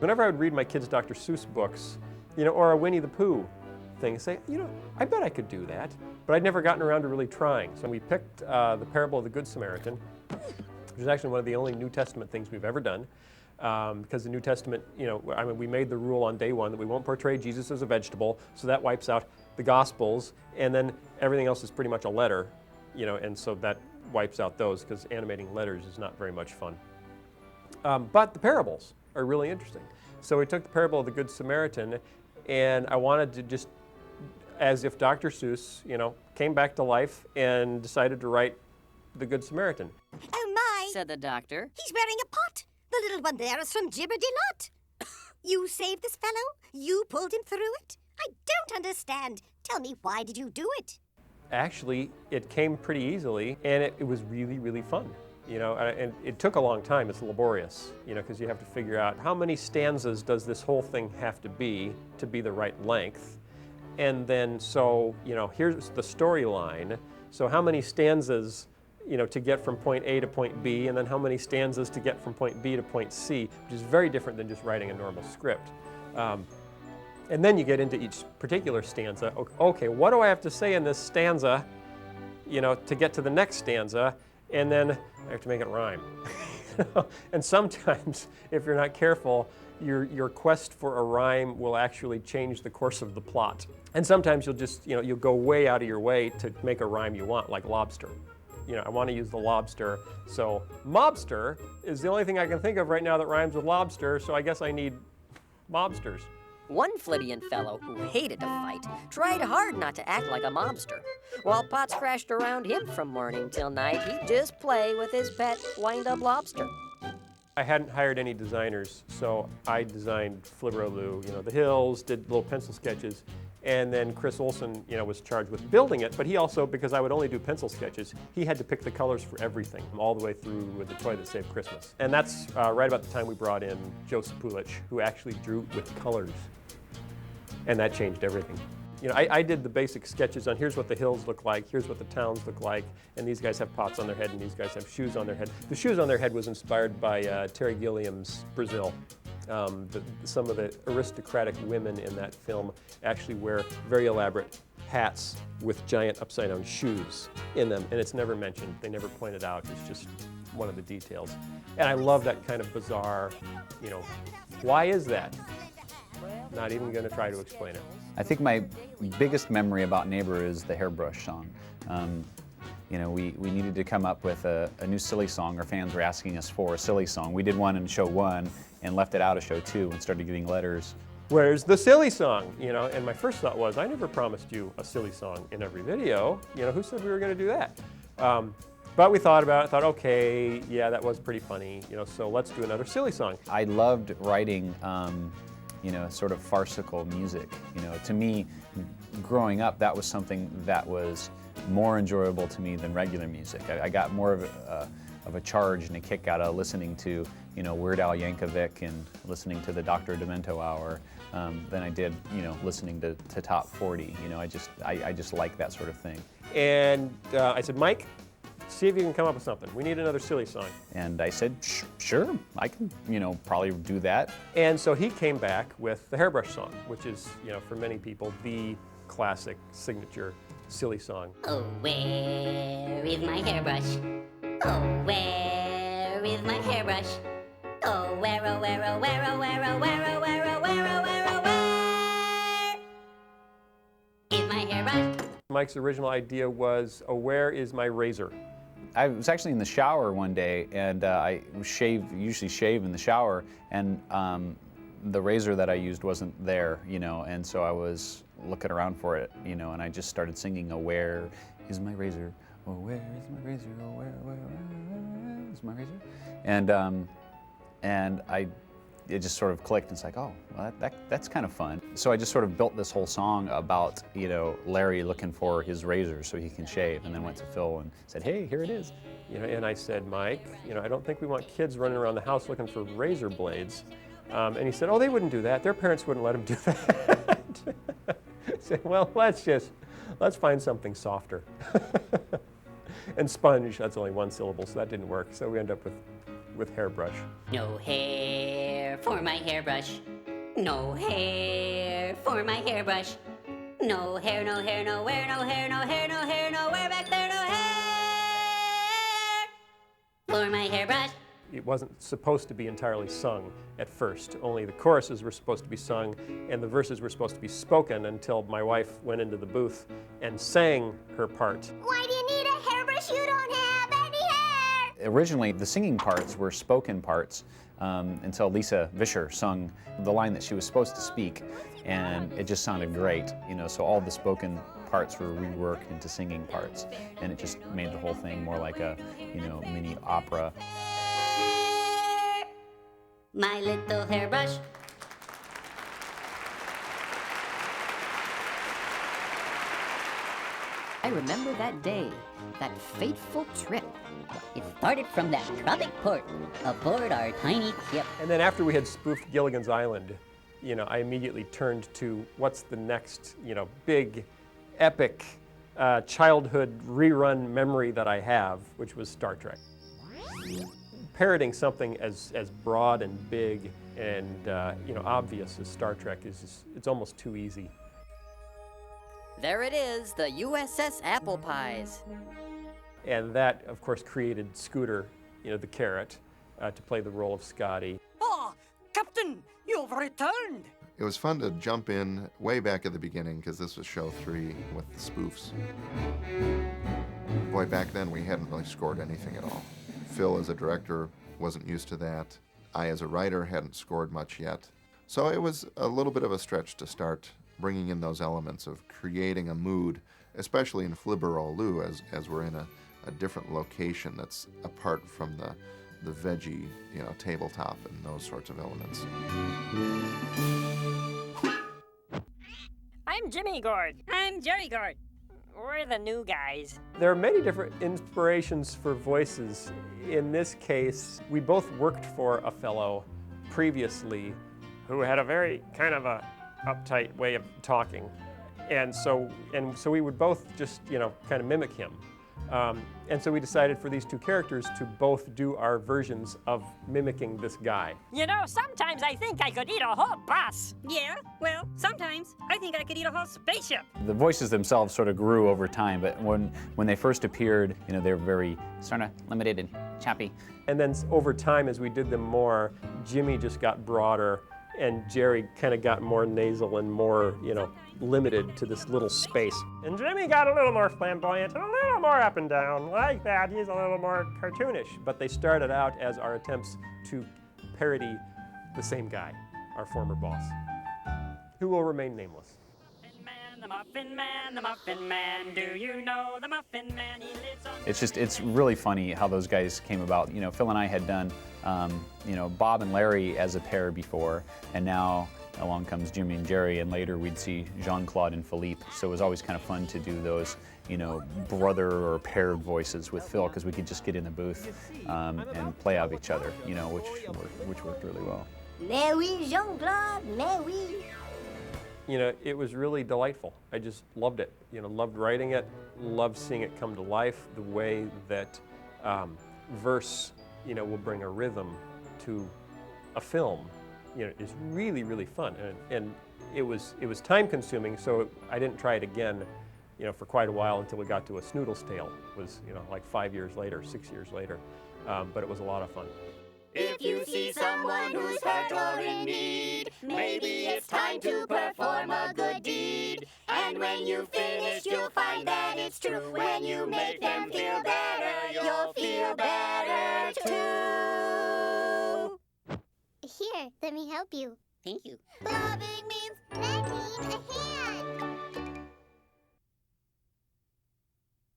Whenever I would read my kids' Dr. Seuss books, or a Winnie the Pooh thing, say, I bet I could do that. But I'd never gotten around to really trying. So we picked the parable of the Good Samaritan, which is actually one of the only New Testament things we've ever done. Because the New Testament, we made the rule on day one that we won't portray Jesus as a vegetable, so that wipes out the Gospels, and then everything else is pretty much a letter, and so that wipes out those, because animating letters is not very much fun. But the parables are really interesting. So we took the parable of the Good Samaritan, and I wanted to just, as if Dr. Seuss, came back to life and decided to write the Good Samaritan. Oh my, said the doctor. He's wearing a pot. The little one there is from Gibber-de-Lot. You saved this fellow? You pulled him through it? I don't understand. Tell me, why did you do it? Actually, it came pretty easily, and it was really, really fun. And it took a long time. It's laborious, because you have to figure out how many stanzas does this whole thing have to be the right length. And then, so, here's the storyline. So how many stanzas to get from point A to point B, and then how many stanzas to get from point B to point C, which is very different than just writing a normal script. And then you get into each particular stanza. Okay, what do I have to say in this stanza, to get to the next stanza, and then I have to make it rhyme. And sometimes, if you're not careful, your quest for a rhyme will actually change the course of the plot. And sometimes you'll just, you'll go way out of your way to make a rhyme you want, like lobster. I want to use the lobster, so mobster is the only thing I can think of right now that rhymes with lobster, so I guess I need mobsters. One Floridian fellow who hated to fight tried hard not to act like a mobster. While pots crashed around him from morning till night, he'd just play with his pet wind-up lobster. I hadn't hired any designers, so I designed Flibberaloo, the hills, did little pencil sketches, and then Chris Olson, was charged with building it, but he also, because I would only do pencil sketches, he had to pick the colors for everything, all the way through with The Toy That Saved Christmas. And that's right about the time we brought in Joe Sapulich, who actually drew with colors, and that changed everything. I did the basic sketches on here's what the hills look like, here's what the towns look like, and these guys have pots on their head, and these guys have shoes on their head. The shoes on their head was inspired by Terry Gilliam's Brazil. Some of the aristocratic women in that film actually wear very elaborate hats with giant upside-down shoes in them, and it's never mentioned. They never point it out. It's just one of the details. And I love that kind of bizarre, why is that? Not even going to try to explain it. I think my biggest memory about Neighbor is the Hairbrush song. We needed to come up with a new silly song. Our fans were asking us for a silly song. We did one in show 1 and left it out of show 2 and started getting letters. Where's the silly song? And my first thought was, I never promised you a silly song in every video. Who said we were going to do that? But we thought about it, thought, okay, yeah, that was pretty funny, so let's do another silly song. I loved writing sort of farcical music. To me, growing up, that was something that was more enjoyable to me than regular music. I got more of a charge and a kick out of listening to, Weird Al Yankovic and listening to the Dr. Demento Hour than I did, listening to Top 40. I just like that sort of thing. And I said, Mike, see if you can come up with something. We need another silly song. And I said, sure, I can, probably do that. And so he came back with the Hairbrush song, which is, for many people, the classic signature silly song. Oh, where is my hairbrush? Oh, where is my hairbrush? Oh, where, oh, where, oh, where, oh, where, oh, where, oh, where, oh, where, oh, where, oh, where is my hairbrush? Mike's original idea was, oh, where is my razor? I was actually in the shower one day, and I usually shave in the shower, and the razor that I used wasn't there, and so I was looking around for it, and I just started singing, "Oh, where is my razor? Oh, where is my razor? Oh, where is my razor?" And it just sort of clicked, and it's like, oh, well, that's kind of fun. So I just sort of built this whole song about, Larry looking for his razor so he can shave, and then went to Phil and said, hey, here it is. And I said, Mike, I don't think we want kids running around the house looking for razor blades. And he said, oh, they wouldn't do that. Their parents wouldn't let them do that. I said, well, let's find something softer. And sponge, that's only one syllable, so that didn't work. So we end up with hairbrush. No hair for my hairbrush. No hair for my hairbrush. No hair, no hair, nowhere, no hair, no hair, no hair, nowhere back there, no hair for my hairbrush. It wasn't supposed to be entirely sung at first. Only the choruses were supposed to be sung and the verses were supposed to be spoken until my wife went into the booth and sang her part. Why do you need a hairbrush? You don't have any hair! Originally, the singing parts were spoken parts until Lisa Vischer sung the line that she was supposed to speak, and it just sounded great, you know, so all the spoken parts were reworked into singing parts, and it just made the whole thing more like a, you know, mini opera. My little hairbrush. I remember that day, that fateful trip. It started from that tropic port aboard our tiny ship. And then after we had spoofed Gilligan's Island, you know, I immediately turned to what's the next, you know, big, epic childhood rerun memory that I have, which was Star Trek. Parroting something as broad and big and you know, obvious as Star Trek is it's almost too easy. There it is, the USS Apple Pies. And that, of course, created Scooter, you know, the carrot, to play the role of Scotty. Oh, Captain, you've returned. It was fun to jump in way back at the beginning because this was show 3 with the spoofs. Boy, back then we hadn't really scored anything at all. Phil as a director wasn't used to that. I as a writer hadn't scored much yet. So it was a little bit of a stretch to start bringing in those elements of creating a mood, especially in Flibberoloo as we're in a different location that's apart from the veggie, you know, tabletop and those sorts of elements. I'm Jimmy Gord. I'm Jerry Gord. We're the new guys. There are many different inspirations for voices. In this case, we both worked for a fellow previously who had a very kind of a uptight way of talking. And so we would both just, you know, kind of mimic him. And so we decided for these two characters to both do our versions of mimicking this guy. You know, sometimes I think I could eat a whole bus. Yeah, well, sometimes I think I could eat a whole spaceship. The voices themselves sort of grew over time, but when they first appeared, you know, they were very sort of limited and choppy. And then over time, as we did them more, Jimmy just got broader, and Jerry kind of got more nasal and more, you know, limited to this little space. And Jimmy got a little more flamboyant and a little more up and down. Like that, he's a little more cartoonish. But they started out as our attempts to parody the same guy, our former boss, who will remain nameless. The Muffin Man, the Muffin Man, do you know the Muffin Man? He lives on... It's really funny how those guys came about. You know, Phil and I had done, you know, Bob and Larry as a pair before, and now along comes Jimmy and Jerry, and later we'd see Jean-Claude and Philippe. So it was always kind of fun to do those, you know, brother or paired voices with Phil, because we could just get in the booth and play off each other, you know, which worked really well. Mais oui, Jean-Claude, mais oui. You know, it was really delightful. I just loved it. You know, loved writing it, loved seeing it come to life, the way that verse, you know, will bring a rhythm to a film, you know, is really, really fun. And it was time consuming, so I didn't try it again, you know, for quite a while until we got to A Snoodle's Tale. It was, you know, like 5 years later, 6 years later, but it was a lot of fun. If you see someone who's hurt or in need, maybe it's time to perform a good deed. And when you finish, you'll find that it's true. When you make them feel better, you'll feel better too. Here, let me help you. Thank you. Loving means lending a hand.